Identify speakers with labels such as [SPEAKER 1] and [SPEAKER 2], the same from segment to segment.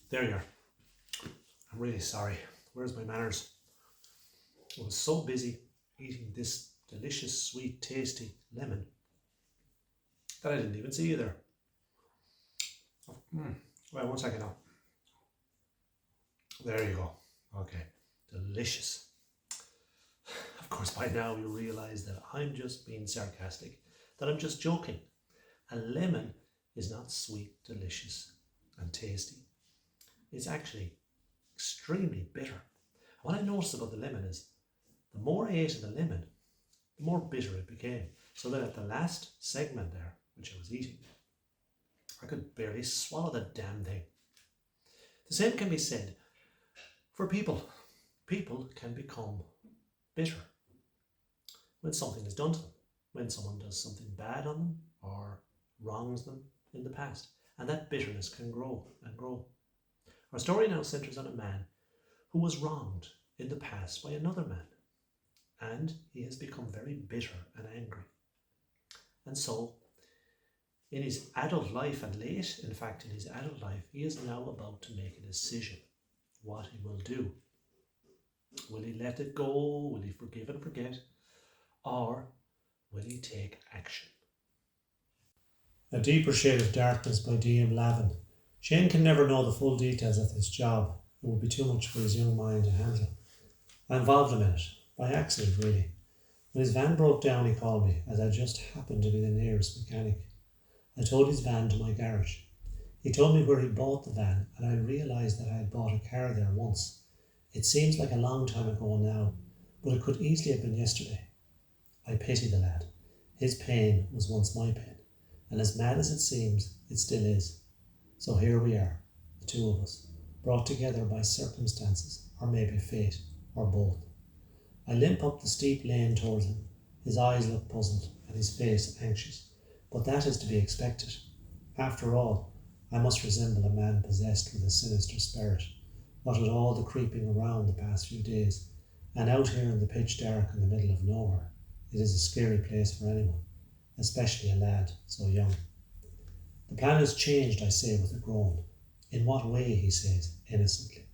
[SPEAKER 1] There you are. I'm really sorry. Where's my manners? I was so busy eating this delicious, sweet, tasty lemon that I didn't even see you there. Right, one second now. There you go. Okay, delicious. Of course, by now you realise that I'm just being sarcastic, that I'm just joking. A lemon is not sweet, delicious, and tasty. It's actually extremely bitter. What I noticed about the lemon is the more I ate of the lemon, the more bitter it became. So that at the last segment there, which I was eating, I could barely swallow the damn thing. The same can be said for people. People can become bitter when something is done to them, when someone does something bad on them or wrongs them in the past. And that bitterness can grow and grow. Our story now centres on a man who was wronged in the past by another man. And he has become very bitter and angry. And so, in his adult life, and late, in fact, in his adult life, he is now about to make a decision what he will do. Will he let it go? Will he forgive and forget? Or will he take action? A Deeper Shade of Darkness by D.M. Lavin. Shane can never know the full details of this job. It would be too much for his young mind to handle. I involved him in it, by accident really. When his van broke down, he called me, as I just happened to be the nearest mechanic. I towed his van to my garage. He told me where he bought the van, and I realised that I had bought a car there once. It seems like a long time ago now, but it could easily have been yesterday. I pity the lad. His pain was once my pain, and as mad as it seems, it still is. So here we are, the two of us, brought together by circumstances, or maybe fate, or both. I limp up the steep lane towards him. His eyes look puzzled, and his face anxious. But that is to be expected. After all, I must resemble a man possessed with a sinister spirit, what with all the creeping around the past few days, and out here in the pitch dark in the middle of nowhere. It is a scary place for anyone, especially a lad so young. The plan has changed, I say with a groan. In what way, he says, innocently.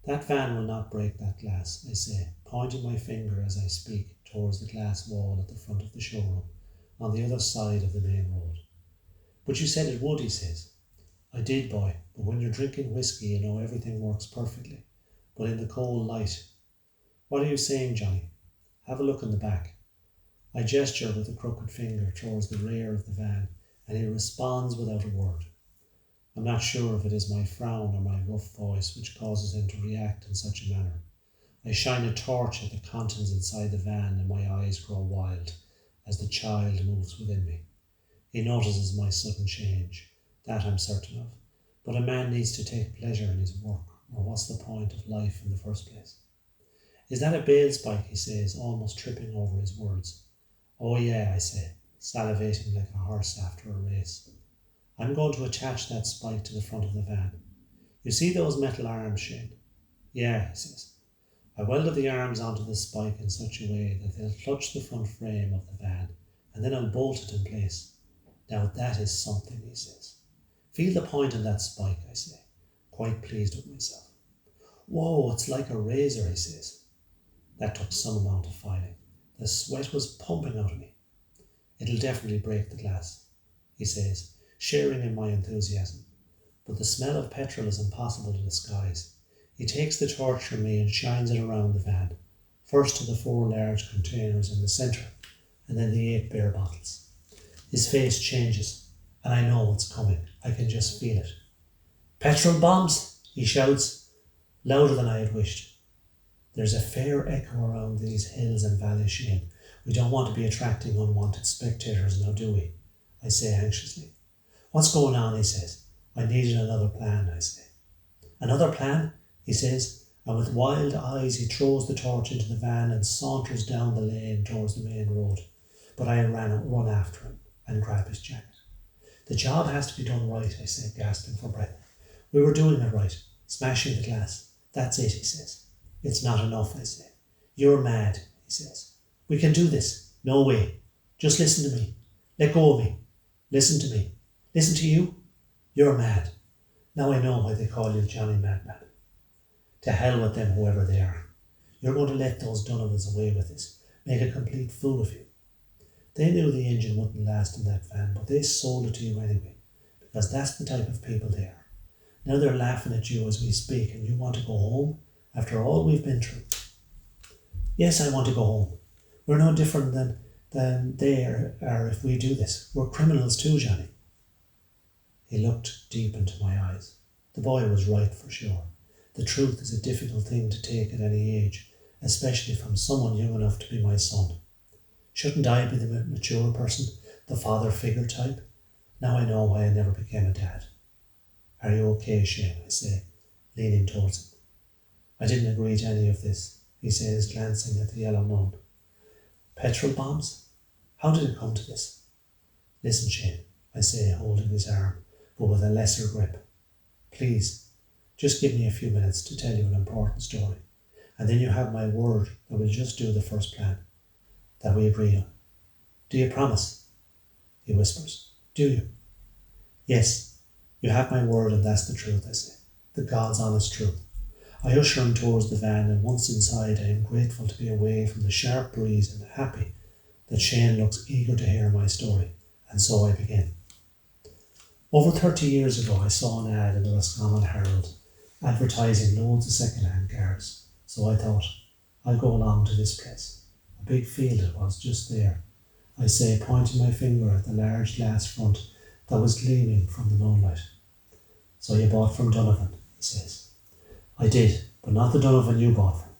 [SPEAKER 1] That van will not break that glass, I say, pointing my finger as I speak towards the glass wall at the front of the showroom, on the other side of the main road. But you said it would, he says. I did, boy, but when you're drinking whiskey, you know everything works perfectly. But in the cold light. What are you saying, Johnny? Have a look in the back. I gesture with a crooked finger towards the rear of the van, and he responds without a word. I'm not sure if it is my frown or my rough voice which causes him to react in such a manner. I shine a torch at the contents inside the van, and my eyes grow wild as the child moves within me. He notices my sudden change, that I'm certain of. But a man needs to take pleasure in his work, or what's the point of life in the first place? Is that a bale spike, he says, almost tripping over his words. Oh yeah, I say, salivating like a horse after a race. I'm going to attach that spike to the front of the van. You see those metal arms, Shane? Yeah, he says. I welded the arms onto the spike in such a way that they'll clutch the front frame of the van, and then I'll bolt it in place. Now that is something, he says. Feel the point on that spike, I say, quite pleased with myself. Whoa, it's like a razor, he says. That took some amount of filing. The sweat was pumping out of me. It'll definitely break the glass, he says, sharing in my enthusiasm. But the smell of petrol is impossible to disguise. He takes the torch from me and shines it around the van, first to the 4 large containers in the centre, and then the 8 bare bottles. His face changes, and I know what's coming. I can just feel it. Petrol bombs, he shouts, louder than I had wished. There's a fair echo around these hills and valleys, Shane. We don't want to be attracting unwanted spectators now, do we? I say anxiously. What's going on, he says. I needed another plan, I say. Another plan? He says, and with wild eyes he throws the torch into the van and saunters down the lane towards the main road. But I run after him and grab his jacket. The job has to be done right, I say, gasping for breath. We were doing it right, smashing the glass. That's it, he says. It's not enough, I say. You're mad, he says. We can do this. No way. Just listen to me. Let go of me. Listen to me. Listen to you. You're mad. Now I know why they call you Johnny Madman. To hell with them, whoever they are. You're going to let those Donovans away with this. Make a complete fool of you. They knew the engine wouldn't last in that van, but they sold it to you anyway, because that's the type of people they are. Now they're laughing at you as we speak, and you want to go home after all we've been through. Yes, I want to go home. We're no different than they are if we do this. We're criminals too, Johnny. He looked deep into my eyes. The boy was right for sure. The truth is a difficult thing to take at any age, especially from someone young enough to be my son. Shouldn't I be the mature person, the father figure type? Now I know why I never became a dad. Are you okay, Shane? I say, leaning towards him. I didn't agree to any of this, he says, glancing at the yellow moon. Petrol bombs? How did it come to this? Listen, Shane, I say, holding his arm, but with a lesser grip. Please, just give me a few minutes to tell you an important story, and then you have my word that we'll just do the first plan that we agreed on. Do you promise? He whispers. Do you? Yes, you have my word, and that's the truth, I say, the God's honest truth. I usher him towards the van, and once inside I am grateful to be away from the sharp breeze and happy that Shane looks eager to hear my story, and so I begin. Over 30 years ago I saw an ad in the Roscommon Herald advertising loads of second-hand cars, so I thought, I'll go along to this place. A big field it was, just there, I say, pointing my finger at the large glass front that was gleaming from the moonlight. So you bought from Donovan, he says. I did, but not the Donovan you bought from.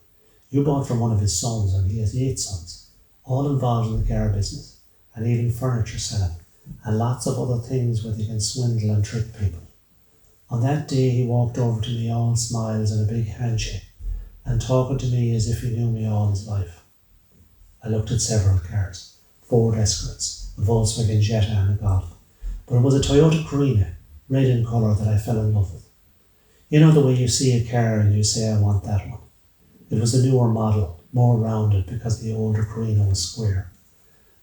[SPEAKER 1] You bought from one of his sons, and he has 8 sons, all involved in the car business, and even furniture selling, and lots of other things where they can swindle and trick people. On that day he walked over to me all smiles and a big handshake, and talking to me as if he knew me all his life. I looked at several cars, Ford Escorts, a Volkswagen Jetta and a Golf, but it was a Toyota Carina, red in colour, that I fell in love with. You know the way you see a car and you say, I want that one. It was the newer model, more rounded because the older Carina was square.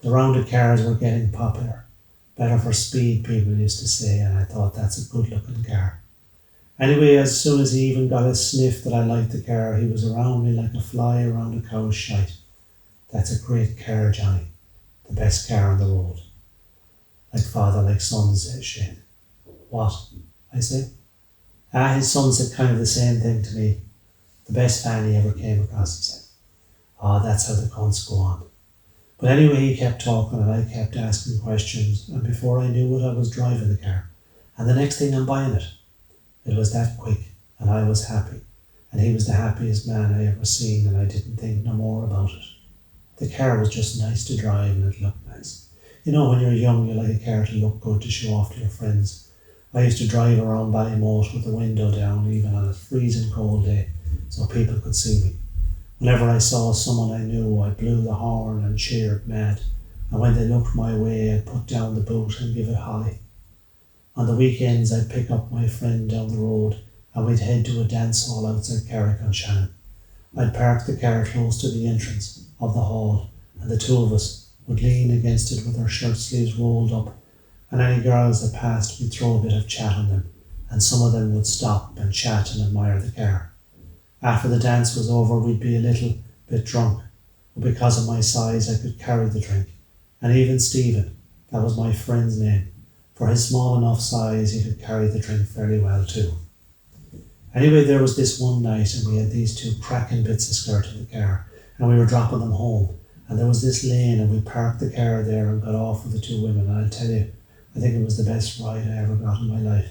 [SPEAKER 1] The rounded cars were getting popular. Better for speed, people used to say, and I thought that's a good looking car. Anyway, as soon as he even got a sniff that I liked the car, he was around me like a fly around a cow's shite. That's a great car, Johnny. The best car on the road. Like father, like son, says Shane. What? I say. His son said kind of the same thing to me. The best fan he ever came across, he said. That's how the cunts go on. But anyway, he kept talking and I kept asking questions, and before I knew it, I was driving the car. And the next thing I'm buying it. It was that quick, and I was happy. And he was the happiest man I ever seen, and I didn't think no more about it. The car was just nice to drive and it looked nice. You know, when you're young, you like a car to look good, to show off to your friends. I used to drive around Ballymote with the window down, even on a freezing cold day, so people could see me. Whenever I saw someone I knew, I blew the horn and cheered mad, and when they looked my way, I'd put down the boot and give it holly. On the weekends, I'd pick up my friend down the road, and we'd head to a dance hall outside Carrick-on-Shannon. I'd park the car close to the entrance of the hall, and the two of us would lean against it with our shirt sleeves rolled up, and any girls that passed, we'd throw a bit of chat on them, and some of them would stop and chat and admire the car. After the dance was over, we'd be a little bit drunk, but because of my size, I could carry the drink. And even Stephen, that was my friend's name, for his small enough size, he could carry the drink very well too. Anyway, there was this one night, and we had these 2 cracking bits of skirt in the car, and we were dropping them home, and there was this lane, and we parked the car there and got off with the 2 women, and I'll tell you, I think it was the best ride I ever got in my life.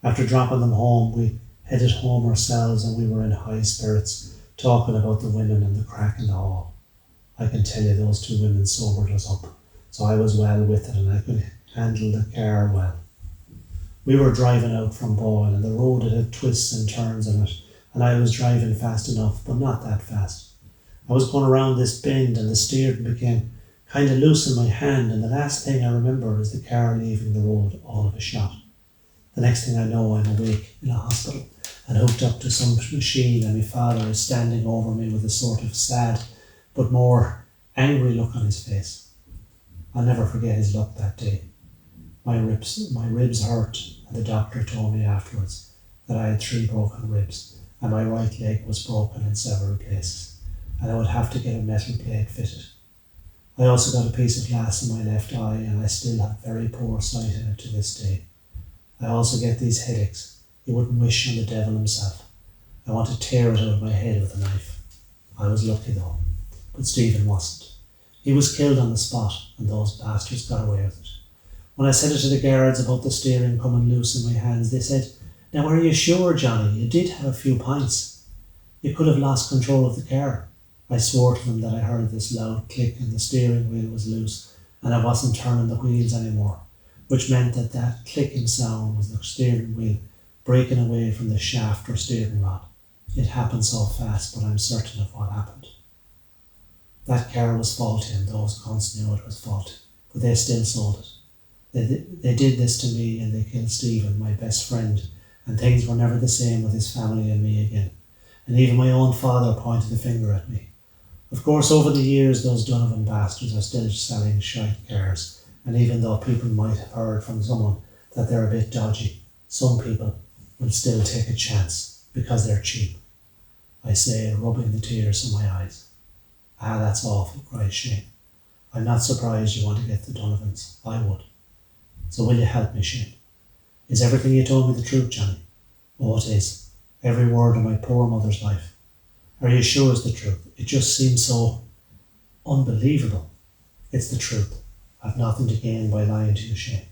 [SPEAKER 1] After dropping them home, we headed home ourselves, and we were in high spirits, talking about the women and the crack in the hall. I can tell you those 2 women sobered us up, so I was well with it, and I could handle the car well. We were driving out from Boyle, and the road had twists and turns in it, and I was driving fast enough, but not that fast. I was going around this bend, and the steering became kind of loose in my hand, and the last thing I remember is the car leaving the road all of a shot. The next thing I know, I'm awake in a hospital and hooked up to some machine, and my father is standing over me with a sort of sad but more angry look on his face. I'll never forget his look that day.
[SPEAKER 2] My ribs hurt, and the doctor told me afterwards that I had 3 broken ribs, and my right leg was broken in several places, and I would have to get a metal plate fitted. I also got a piece of glass in my left eye, and I still have very poor sight in it to this day. I also get these headaches. You wouldn't wish on the devil himself. I want to tear it out of my head with a knife. I was lucky though, but Stephen wasn't. He was killed on the spot, and those bastards got away with it. When I said it to the guards about the steering coming loose in my hands, they said, "Now are you sure, Johnny, you did have a few pints? You could have lost control of the car." I swore to them that I heard this loud click and the steering wheel was loose and I wasn't turning the wheels anymore, which meant that that clicking sound was the steering wheel breaking away from the shaft or steering rod. It happened so fast, but I'm certain of what happened. That car was faulty and those cunts knew it was faulty, but they still sold it. They did this to me and they killed Stephen, my best friend, and things were never the same with his family and me again. And even my own father pointed the finger at me. Of course, over the years, those Donovan bastards are still selling shite cars, and even though people might have heard from someone that they're a bit dodgy, some people will still take a chance because they're cheap. I say, rubbing the tears from my eyes. "Ah, that's awful," cries Shane. "I'm not surprised you want to get the Donovans. I would. So will you help me, Shane? Is everything you told me the truth, Johnny?" "Oh, it is. Every word of my poor mother's life." "Are you sure it's the truth? It just seems so unbelievable." "It's the truth. I've nothing to gain by lying to you, Shane."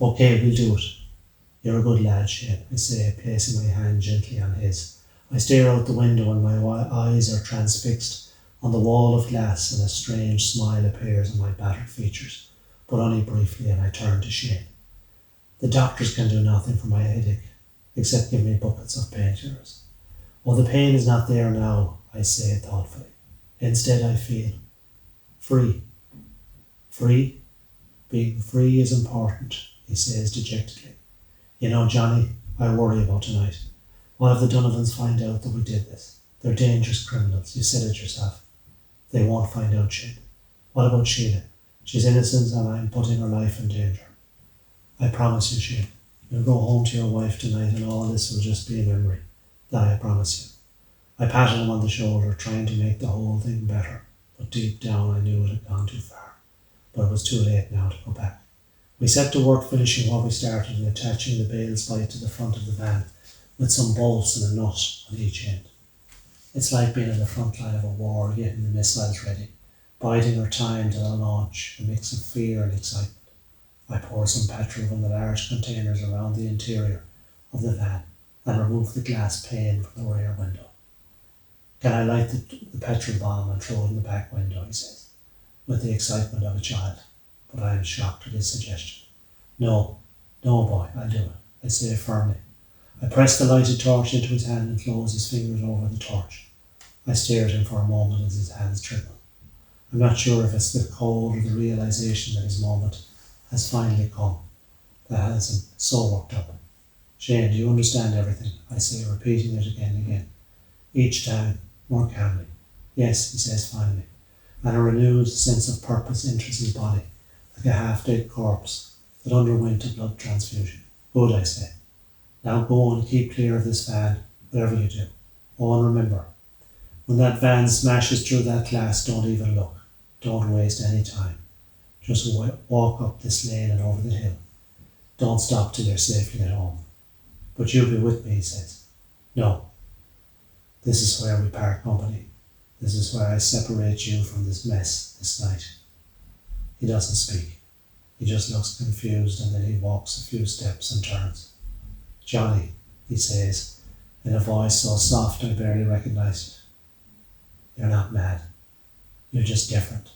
[SPEAKER 2] "Okay, we'll do it." "You're a good lad, Shane," I say, placing my hand gently on his. I stare out the window and my eyes are transfixed on the wall of glass, and a strange smile appears on my battered features, but only briefly, and I turn to Shane. "The doctors can do nothing for my headache, except give me buckets of painkillers." "Well, the pain is not there now," I say thoughtfully. "Instead, I feel free." "Free? Being free is important," he says dejectedly. "You know, Johnny, I worry about tonight. What if the Donovans find out that we did this? They're dangerous criminals, you said it yourself." "They won't find out, Shane." "What about Sheila? She's innocent and I'm putting her life in danger." "I promise you, Shane, you'll go home to your wife tonight and all this will just be a memory. That I promise you." I patted him on the shoulder, trying to make the whole thing better, but deep down I knew it had gone too far. But it was too late now to go back. We set to work finishing what we started and attaching the bale spike to the front of the van with some bolts and a nut on each end. It's like being in the front line of a war, getting the missiles ready, biding our time to the launch, a mix of fear and excitement. I pour some petrol from the large containers around the interior of the van and remove the glass pane from the rear window. "Can I light the petrol bomb and throw it in the back window?" he says, with the excitement of a child, but I am shocked at his suggestion. No, boy, I'll do it," I say firmly. I press the lighted torch into his hand and close his fingers over the torch. I stare at him for a moment as his hands tremble. I'm not sure if it's the cold or the realization that his moment has finally come that has him so worked up. "Shane, do you understand everything?" I say, repeating it again and again, each time more calmly. "Yes," he says finally, and a renewed sense of purpose enters his body, like a half-dead corpse that underwent a blood transfusion. "Good," I say. "Now go and keep clear of this van, whatever you do. Oh, and remember, when that van smashes through that glass, don't even look. Don't waste any time. Just walk up this lane and over the hill. Don't stop till you're safely at home." "But you'll be with me," he says. "No. This is where we part company. This is where I separate you from this mess this night." He doesn't speak. He just looks confused, and then he walks a few steps and turns. "Johnny," he says, in a voice so soft I barely recognize it. "You're not mad. You're just different.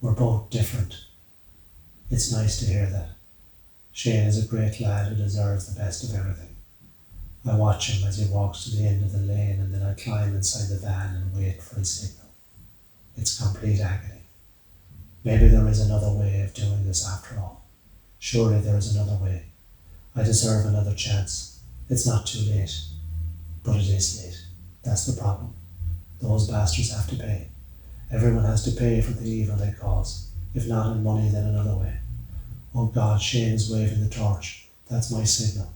[SPEAKER 2] We're both different." It's nice to hear that. Shane is a great lad who deserves the best of everything. I watch him as he walks to the end of the lane, and then I climb inside the van and wait for his signal. It's complete agony. Maybe there is another way of doing this after all. Surely there is another way. I deserve another chance. It's not too late. But it is late. That's the problem. Those bastards have to pay. Everyone has to pay for the evil they cause. If not in money, then another way. Oh God, Shane is waving the torch. That's my signal.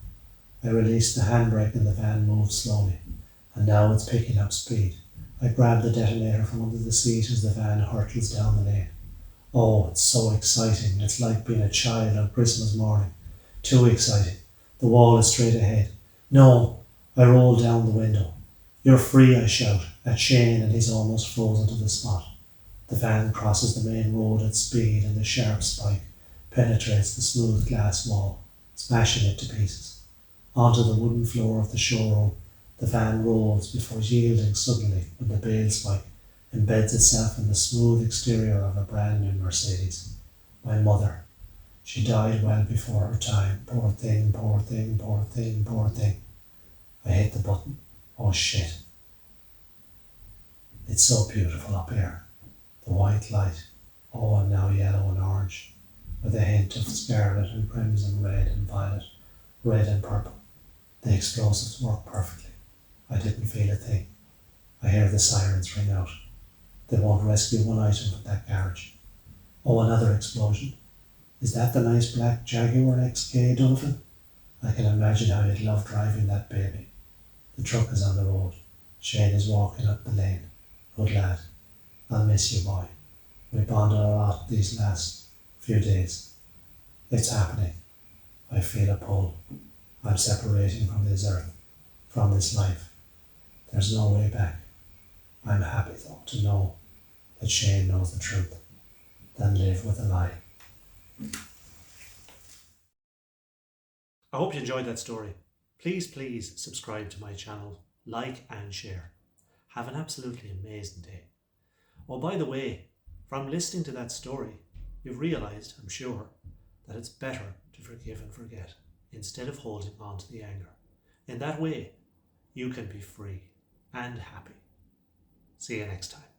[SPEAKER 2] I release the handbrake and the van moves slowly, and now it's picking up speed. I grab the detonator from under the seat as the van hurtles down the lane. Oh, it's so exciting. It's like being a child on Christmas morning. Too exciting. The wall is straight ahead. No, I roll down the window. You're free, I shout, at Shane, and he's almost frozen to the spot. The van crosses the main road at speed, and the sharp spike penetrates the smooth glass wall, smashing it to pieces. Onto the wooden floor of the showroom, the van rolls before yielding suddenly when the bale spike embeds itself in the smooth exterior of a brand new Mercedes. My mother. She died well before her time. Poor thing, poor thing, poor thing, poor thing. I hit the button. Oh shit. It's so beautiful up here. The white light. Oh, and now yellow and orange, with a hint of scarlet and crimson, red and violet, red and purple. The explosives work perfectly. I didn't feel a thing. I hear the sirens ring out. They won't rescue one item from that garage. Oh, another explosion. Is that the nice black Jaguar XK, Lavin? I can imagine how you'd love driving that baby. The truck is on the road. Shane is walking up the lane. Good lad. I'll miss you, boy. We bonded a lot these last few days. It's happening. I feel a pull. I'm separating from this earth, from this life. There's no way back. I'm happy, though, to know that Shane knows the truth, than live with a lie.
[SPEAKER 1] I hope you enjoyed that story. Please subscribe to my channel, like and share. Have an absolutely amazing day. Oh, by the way, from listening to that story, you've realised, I'm sure, that it's better to forgive and forget instead of holding on to the anger. In that way, you can be free and happy. See you next time.